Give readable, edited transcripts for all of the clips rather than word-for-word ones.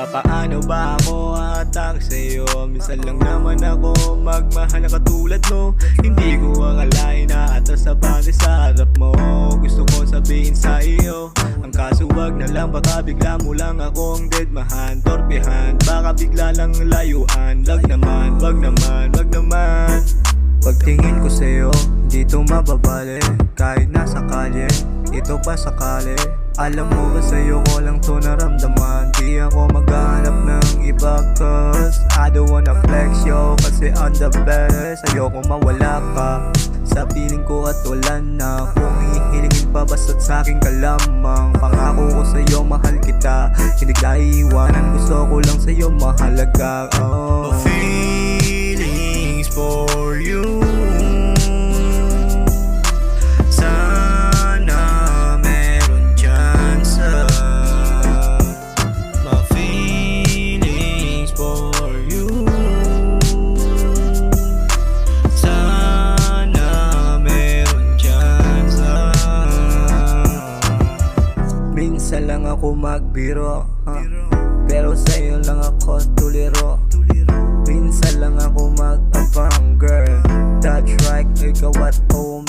Papaano ba ako atak sa'yo? Minsan lang naman ako magmahal na katulad mo. Hindi ko akalain na atas sa bagay sa harap mo. Gusto ko sabihin sa iyo, ang kaso wag na lang, baka bigla mo lang akong deadmahan, torpehan, baka bigla lang layuan. Wag naman, wag naman, wag naman. Pagtingin ko sa'yo, di to mababali. Kahit nasa kalye, ito pa sakali. Alam mo ba sa'yo ko lang to naramdaman. Di ako maghanap ng iba, cause I don't wanna flex yo, kasi I'm the best. Ayoko mawala ka sa piling ko at wala na. Kung hihilingin pa basta't sa'kin ka lamang. Pangako ko sa'yo mahal kita, hindi ka iiwanan. Gusto ko lang sa'yo mahalaga. Oh, feelings for you. Minsan lang ako magbiro, pero sa'yo lang ako tuliro. Minsan lang ako mag-abang, girl. That's right, ikaw at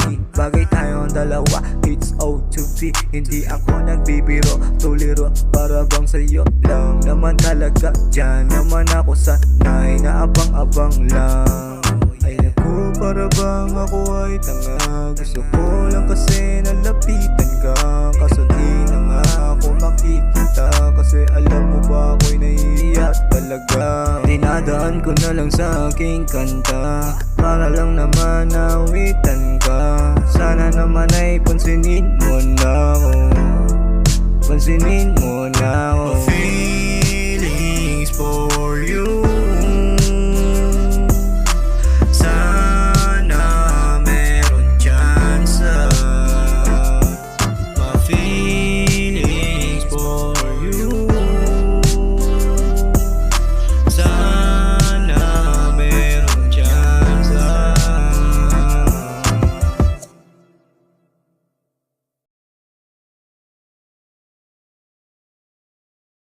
me. Bagay tayong dalawa, it's O2B. Hindi ako nagbibiro, tuliro. Para bang sa'yo lang naman talaga. Diyan naman ako sanay na abang-abang lang. Ay naku, para bang ako ay tanga. Gusto ko lang kasi nalapitan ka, kaso di na nga ako makikita. Kasi alam mo ba ako'y naiiyak talaga. Dinadaan ko na lang sa aking kanta, para lang naman nawitan ka. Sana naman ay pansinin mo na ako, pansinin mo na ako. Feelings for